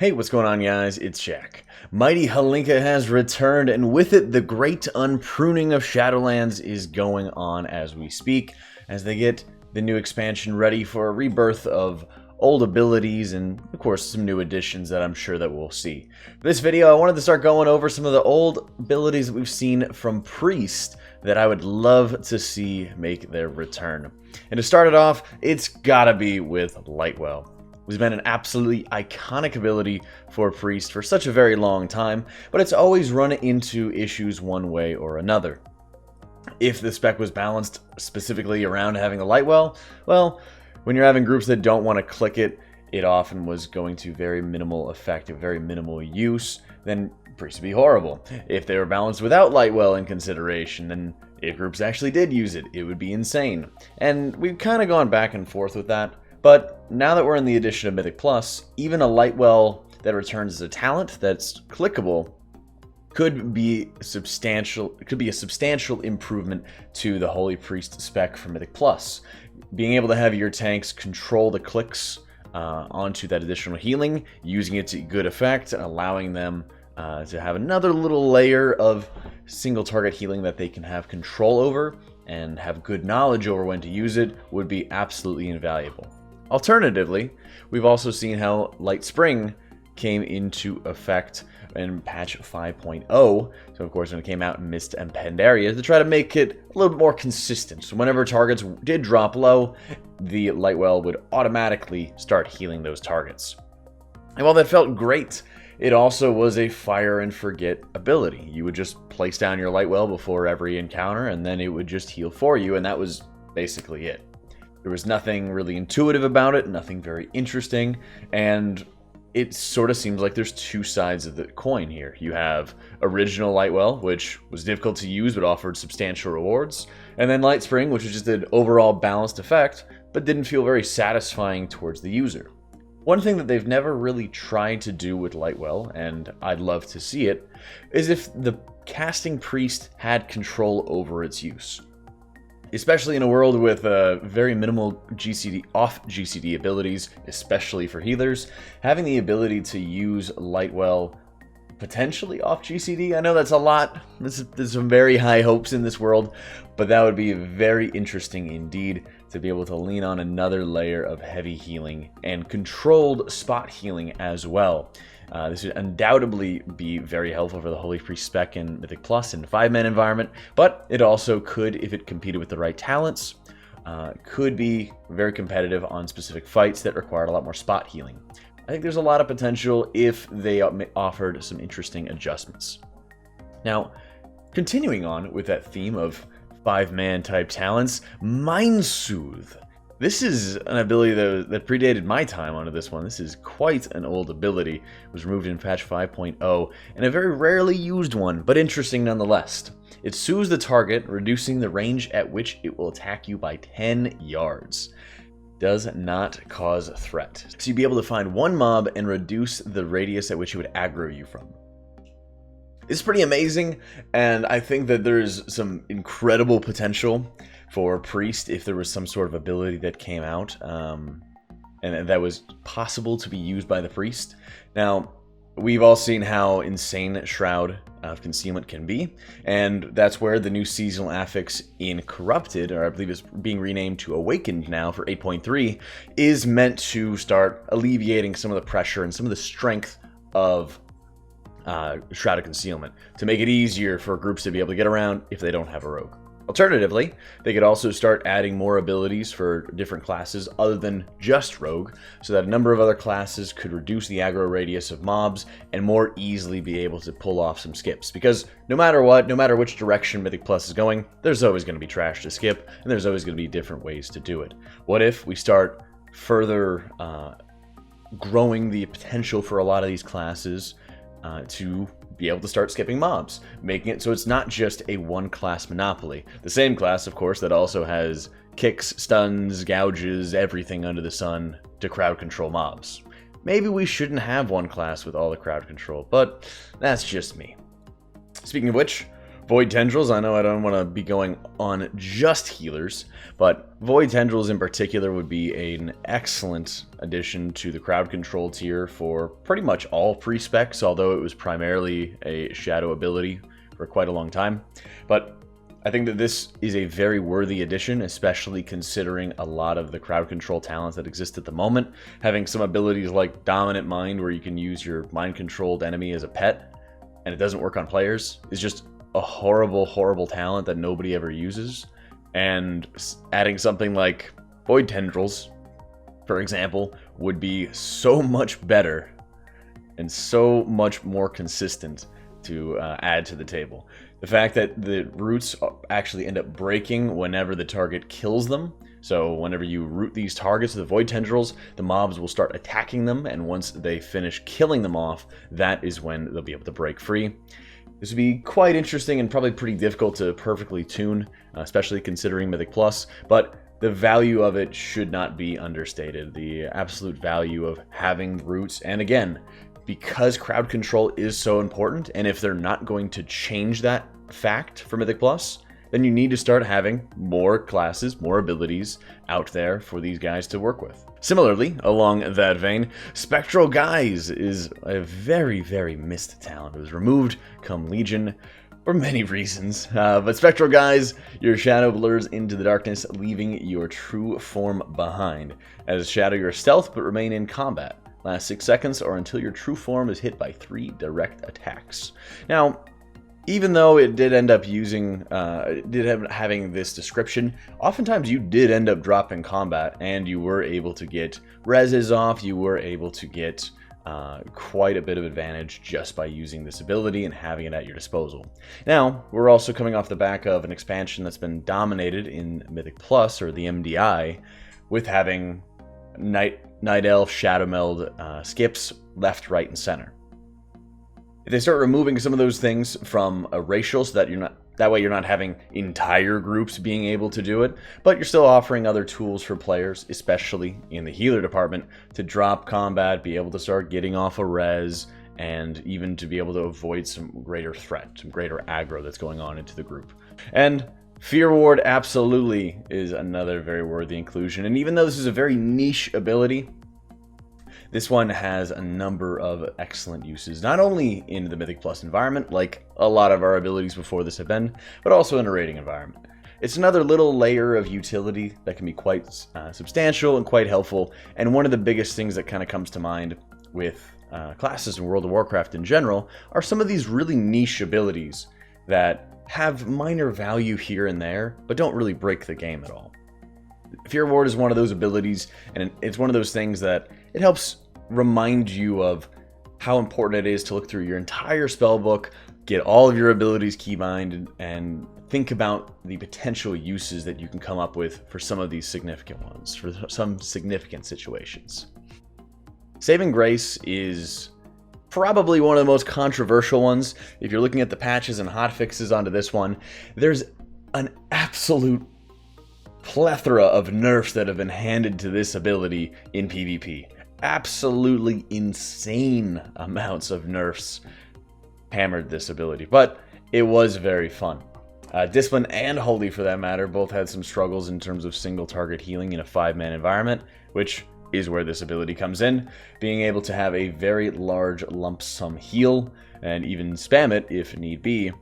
Hey, what's going on, guys? It's Jak. Mighty Halinka has returned, and with it, the great unpruning of Shadowlands is going on as we speak, as they get the new expansion ready for a rebirth of old abilities and, of course, some new additions that I'm sure that we'll see. For this video, I wanted to start going over some of the old abilities that we've seen from Priest that I would love to see make their return. And to start it off, it's gotta be with Lightwell. It's been an absolutely iconic ability for Priest for such a very long time, but it's always run into issues one way or another. If the spec was balanced specifically around having a Lightwell, well, when you're having groups that don't want to click it, it often was going to very minimal effect, very minimal use, then Priest would be horrible. If they were balanced without Lightwell in consideration, then if groups actually did use it, it would be insane. And we've kind of gone back and forth with that. But now that we're in the addition of Mythic Plus, even a Lightwell that returns as a talent that's clickable could be a substantial improvement to the Holy Priest spec for Mythic Plus. Being able to have your tanks control the clicks onto that additional healing, using it to good effect, and allowing them to have another little layer of single target healing that they can have control over and have good knowledge over when to use it would be absolutely invaluable. Alternatively, we've also seen how Light Spring came into effect in patch 5.0, so of course when it came out in Mist and Pandaria, to try to make it a little bit more consistent. So whenever targets did drop low, the Lightwell would automatically start healing those targets. And while that felt great, it also was a fire and forget ability. You would just place down your Lightwell before every encounter, and then it would just heal for you, and that was basically it. There was nothing really intuitive about it, nothing very interesting, and it sort of seems like there's two sides of the coin here. You have original Lightwell, which was difficult to use but offered substantial rewards, and then Light Spring, which was just an overall balanced effect, but didn't feel very satisfying towards the user. One thing that they've never really tried to do with Lightwell, and I'd love to see it, is if the casting Priest had control over its use. Especially in a world with very minimal off GCD abilities, especially for healers, having the ability to use Lightwell potentially off GCD. I know that's a lot. There's some very high hopes in this world, but that would be very interesting indeed to be able to lean on another layer of heavy healing and controlled spot healing as well. This would undoubtedly be very helpful for the Holy Priest spec in Mythic Plus in 5-man environment, but it also could, if it competed with the right talents, could be very competitive on specific fights that required a lot more spot healing. I think there's a lot of potential if they offered some interesting adjustments. Now, continuing on with that theme of 5-man type talents, MindSoothe. This is an ability that predated my time onto this one. This is quite an old ability. It was removed in patch 5.0, and a very rarely used one, but interesting nonetheless. It soothes the target, reducing the range at which it will attack you by 10 yards. Does not cause threat. So you'd be able to find one mob and reduce the radius at which it would aggro you from. It's pretty amazing, and I think that there's some incredible potential for Priest if there was some sort of ability that came out and that was possible to be used by the Priest. Now, we've all seen how insane Shroud of Concealment can be, and that's where the new seasonal affix in Corrupted, or I believe it's being renamed to Awakened now for 8.3, is meant to start alleviating some of the pressure and some of the strength of Shroud of Concealment, to make it easier for groups to be able to get around if they don't have a rogue. Alternatively, they could also start adding more abilities for different classes other than just rogue, so that a number of other classes could reduce the aggro radius of mobs and more easily be able to pull off some skips. Because no matter what, no matter which direction Mythic Plus is going, there's always going to be trash to skip, and there's always going to be different ways to do it. What if we start further growing the potential for a lot of these classes to be able to start skipping mobs, making it so it's not just a one-class monopoly. The same class, of course, that also has kicks, stuns, gouges, everything under the sun to crowd control mobs. Maybe we shouldn't have one class with all the crowd control, but that's just me. Speaking of which, Void Tendrils, I know I don't want to be going on just healers, but Void Tendrils in particular would be an excellent addition to the crowd control tier for pretty much all pre-specs, although it was primarily a shadow ability for quite a long time. But I think that this is a very worthy addition, especially considering a lot of the crowd control talents that exist at the moment. Having some abilities like Dominant Mind, where you can use your mind-controlled enemy as a pet, and it doesn't work on players, is just a horrible, horrible talent that nobody ever uses. And adding something like Void Tendrils, for example, would be so much better and so much more consistent to add to the table. The fact that the roots actually end up breaking whenever the target kills them. So whenever you root these targets with the Void Tendrils, the mobs will start attacking them, and once they finish killing them off, that is when they'll be able to break free. This would be quite interesting and probably pretty difficult to perfectly tune, especially considering Mythic Plus, but the value of it should not be understated. The absolute value of having roots, and again, because crowd control is so important, and if they're not going to change that fact for Mythic Plus, then you need to start having more classes, more abilities out there for these guys to work with. Similarly, along that vein, Spectral Guys is a very, very missed talent. It was removed come Legion for many reasons, but Spectral Guys, your shadow blurs into the darkness, leaving your true form behind. As shadow, your stealth, but remain in combat. Last 6 seconds or until your true form is hit by 3 direct attacks. Now, even though it did end up using, having this description, oftentimes you did end up dropping combat, and you were able to get reses off, you were able to get quite a bit of advantage just by using this ability and having it at your disposal. Now, we're also coming off the back of an expansion that's been dominated in Mythic Plus, or the MDI, with having Night Elf, Shadow Meld skips left, right, and center. If they start removing some of those things from a racial, so that that way you're not having entire groups being able to do it, but you're still offering other tools for players, especially in the healer department, to drop combat, be able to start getting off a res, and even to be able to avoid some greater threat, some greater aggro that's going on into the group. And Fear Ward absolutely is another very worthy inclusion, and even though this is a very niche ability, this one has a number of excellent uses, not only in the Mythic Plus environment, like a lot of our abilities before this have been, but also in a raiding environment. It's another little layer of utility that can be quite substantial and quite helpful, and one of the biggest things that kind of comes to mind with classes in World of Warcraft in general are some of these really niche abilities that have minor value here and there, but don't really break the game at all. Fear Ward is one of those abilities, and it's one of those things that it helps remind you of how important it is to look through your entire spellbook, get all of your abilities keybind, and think about the potential uses that you can come up with for some of these significant ones, for some significant situations. Saving Grace is probably one of the most controversial ones. If you're looking at the patches and hotfixes onto this one, there's an absolute plethora of nerfs that have been handed to this ability in PvP. Absolutely insane amounts of nerfs hammered this ability, but it was very fun. Discipline and Holy, for that matter, both had some struggles in terms of single target healing in a 5-man environment, which is where this ability comes in, being able to have a very large lump sum heal and even spam it if need be.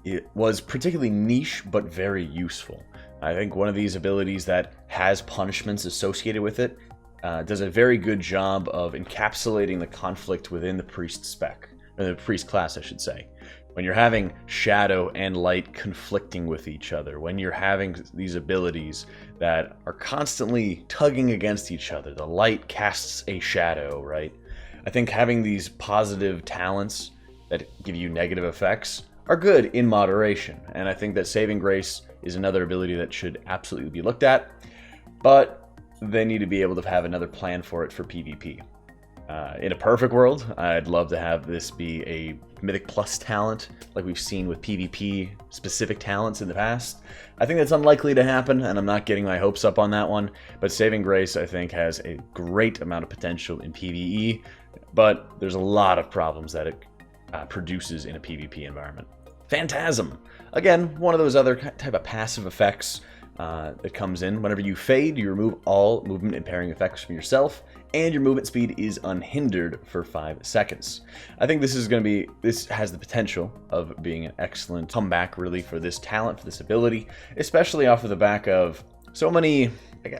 It was particularly niche but very useful. I think one of these abilities that has punishments associated with it does a very good job of encapsulating the conflict within the priest spec, or the priest class, I should say. When you're having shadow and light conflicting with each other, when you're having these abilities that are constantly tugging against each other, the light casts a shadow, right? I think having these positive talents that give you negative effects are good in moderation, and I think that Saving Grace is another ability that should absolutely be looked at, but they need to be able to have another plan for it for PvP. In a perfect world, I'd love to have this be a Mythic Plus talent, like we've seen with PvP-specific talents in the past. I think that's unlikely to happen, and I'm not getting my hopes up on that one, but Saving Grace, I think, has a great amount of potential in PvE, but there's a lot of problems that it produces in a PvP environment. Phantasm. Again, one of those other type of passive effects that comes in. Whenever you fade, you remove all movement impairing effects from yourself, and your movement speed is unhindered for 5 seconds. I think this has the potential of being an excellent comeback really for this talent, for this ability, especially off of the back of so many,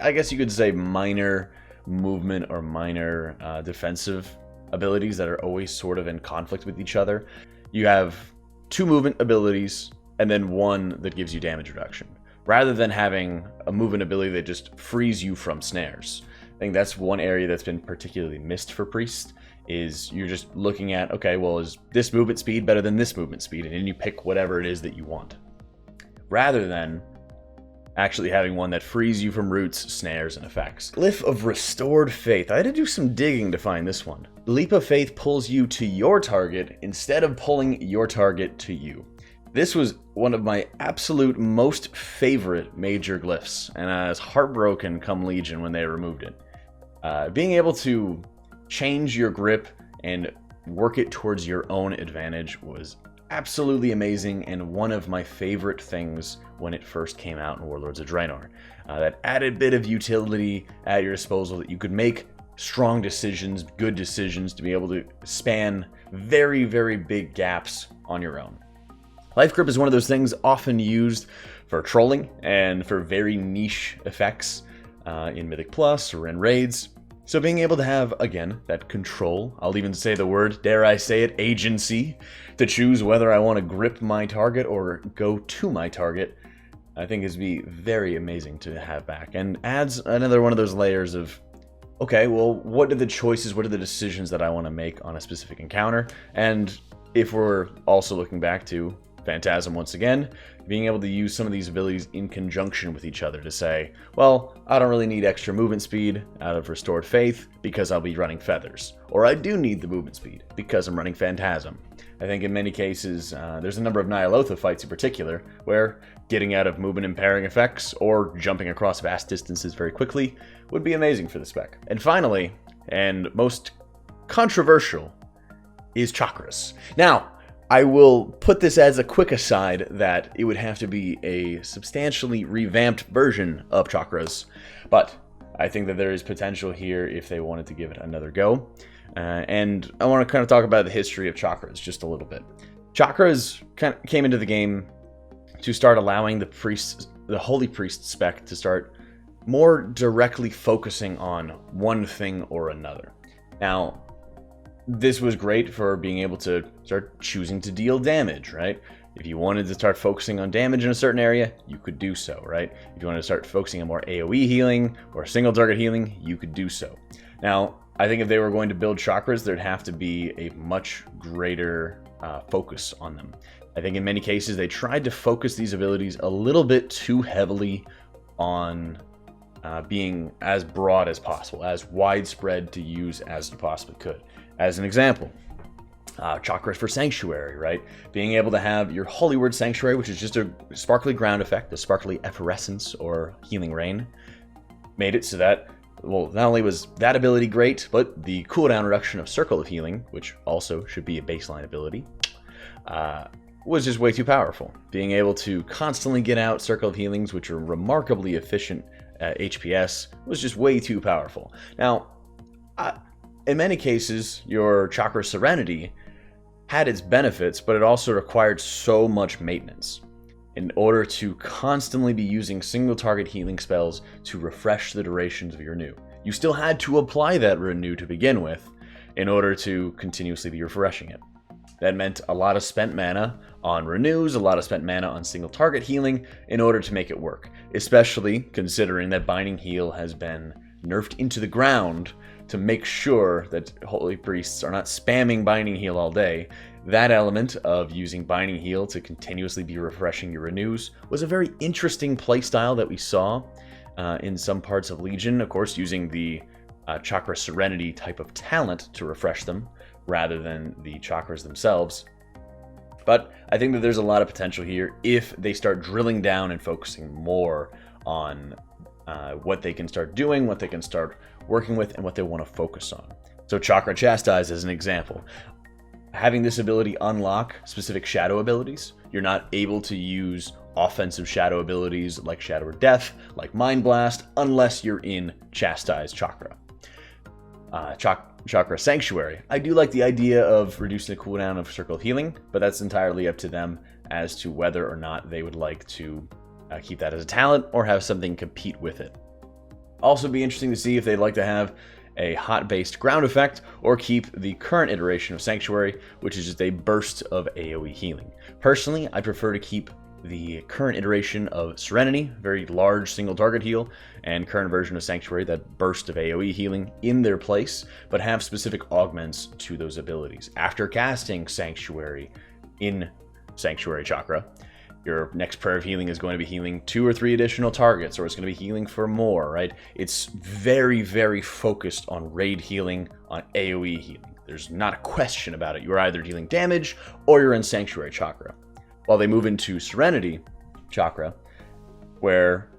I guess you could say, minor movement or minor defensive abilities that are always sort of in conflict with each other. You have 2 movement abilities and then 1 that gives you damage reduction, rather than having a movement ability that just frees you from snares. I think that's one area that's been particularly missed for Priest, is you're just looking at, okay, well, is this movement speed better than this movement speed? And then you pick whatever it is that you want, rather than actually having one that frees you from roots, snares, and effects. Glyph of Restored Faith. I had to do some digging to find this one. Leap of Faith pulls you to your target instead of pulling your target to you. This was one of my absolute most favorite major glyphs, and I was heartbroken come Legion when they removed it. Being able to change your grip and work it towards your own advantage was absolutely amazing, and one of my favorite things when it first came out in Warlords of Draenor. That added bit of utility at your disposal that you could make strong decisions, good decisions, to be able to span very, very big gaps on your own. Life Grip is one of those things often used for trolling and for very niche effects in Mythic Plus or in raids. So being able to have, again, that control, I'll even say the word, dare I say it, agency, to choose whether I want to grip my target or go to my target, I think is be very amazing to have back. And adds another one of those layers of, okay, well, what are the choices, what are the decisions that I want to make on a specific encounter? And if we're also looking back to Phantasm once again, being able to use some of these abilities in conjunction with each other to say, well, I don't really need extra movement speed out of Restored Faith because I'll be running Feathers. Or I do need the movement speed because I'm running Phantasm. I think in many cases, there's a number of Ny'alotha fights in particular where getting out of movement impairing effects or jumping across vast distances very quickly would be amazing for the spec. And finally, and most controversial, is Chakras. Now, I will put this as a quick aside that it would have to be a substantially revamped version of Chakras, but I think that there is potential here if they wanted to give it another go. And I want to kind of talk about the history of Chakras just a little bit. Chakras kind of came into the game to start allowing the Holy Priest spec to start more directly focusing on one thing or another. Now, this was great for being able to start choosing to deal damage, right? If you wanted to start focusing on damage in a certain area, you could do so, right? If you wanted to start focusing on more AoE healing or single target healing, you could do so. Now, I think if they were going to build Chakras, there'd have to be a much greater focus on them. I think in many cases, they tried to focus these abilities a little bit too heavily on being as broad as possible, as widespread to use as you possibly could. As an example, Chakras for Sanctuary, right? Being able to have your Holy Word Sanctuary, which is just a sparkly ground effect, a sparkly efflorescence or healing rain, made it so that, well, not only was that ability great, but the cooldown reduction of Circle of Healing, which also should be a baseline ability, was just way too powerful. Being able to constantly get out Circle of Healings, which are remarkably efficient HPS, was just way too powerful. Now, in many cases, your Chakra Serenity had its benefits, but it also required so much maintenance in order to constantly be using single target healing spells to refresh the durations of your renew. You still had to apply that renew to begin with in order to continuously be refreshing it. That meant a lot of spent mana on renews, a lot of spent mana on single target healing in order to make it work, especially considering that Binding Heal has been nerfed into the ground to make sure that Holy Priests are not spamming Binding Heal all day. That element of using Binding Heal to continuously be refreshing your renews was a very interesting playstyle that we saw in some parts of Legion, of course using the Chakra Serenity type of talent to refresh them rather than the chakras themselves. But I think that there's a lot of potential here if they start drilling down and focusing more on what they can start doing, what they can start working with, and what they want to focus on. So Chakra Chastise is an example. Having this ability unlock specific shadow abilities, You're not able to use offensive shadow abilities like Shadow or Death, like Mind Blast, unless you're in Chastised Chakra. Chakra Sanctuary. I do like the idea of reducing the cooldown of Circle Healing, but that's entirely up to them as to whether or not they would like to keep that as a talent or have something compete with it. Also be interesting to see if they'd like to have a hot-based ground effect or keep the current iteration of Sanctuary, which is just a burst of AoE healing. Personally, I prefer to keep the current iteration of Serenity, very large single target heal, and current version of Sanctuary, that burst of AoE healing, in their place, but have specific augments to those abilities. After casting Sanctuary in Sanctuary Chakra, your next prayer of healing is going to be healing 2 or 3 additional targets, or it's going to be healing for more, right? It's very, very focused on raid healing, on AoE healing. There's not a question about it. You're either dealing damage or you're in Sanctuary Chakra. While they move into Serenity Chakra, where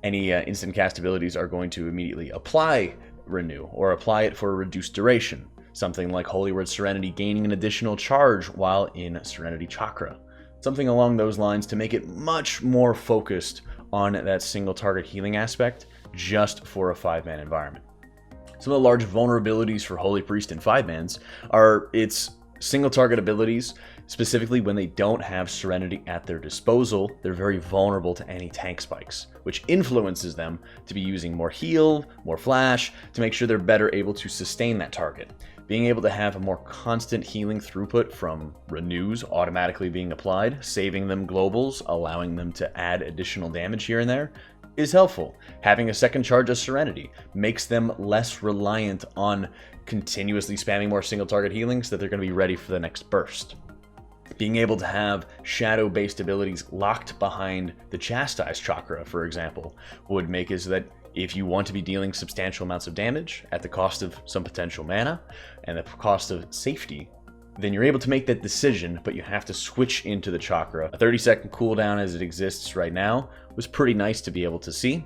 any instant cast abilities are going to immediately apply Renew, or apply it for a reduced duration. Something like Holy Word Serenity gaining an additional charge while in Serenity Chakra. Something along those lines to make it much more focused on that single target healing aspect, just for a 5-man environment. Some of the large vulnerabilities for Holy Priest in 5-mans are its single target abilities. Specifically, when they don't have Serenity at their disposal, they're very vulnerable to any tank spikes, which influences them to be using more heal, more flash, to make sure they're better able to sustain that target. Being able to have a more constant healing throughput from renews automatically being applied, saving them globals, allowing them to add additional damage here and there, is helpful. Having a second charge of Serenity makes them less reliant on continuously spamming more single target healing so that they're going to be ready for the next burst. Being able to have shadow-based abilities locked behind the Chastised Chakra, for example, would make it so that if you want to be dealing substantial amounts of damage at the cost of some potential mana and the cost of safety, then you're able to make that decision, but you have to switch into the Chakra. A 30-second cooldown as it exists right now was pretty nice to be able to see,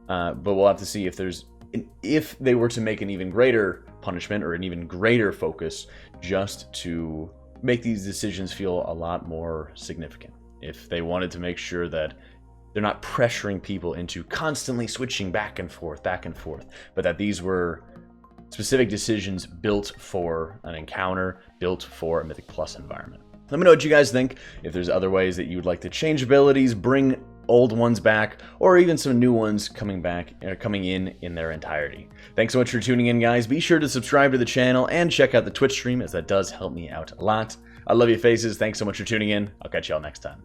but we'll have to see if they were to make an even greater punishment or an even greater focus just to make these decisions feel a lot more significant. If they wanted to make sure that they're not pressuring people into constantly switching back and forth, but that these were specific decisions built for an encounter, built for a Mythic Plus environment. Let me know what you guys think, if there's other ways that you would like to change abilities, bring old ones back, or even some new ones coming in their entirety. Thanks so much for tuning in, guys. Be sure to subscribe to the channel and check out the Twitch stream, as that does help me out a lot. I love you faces. Thanks so much for tuning in. I'll catch y'all next time.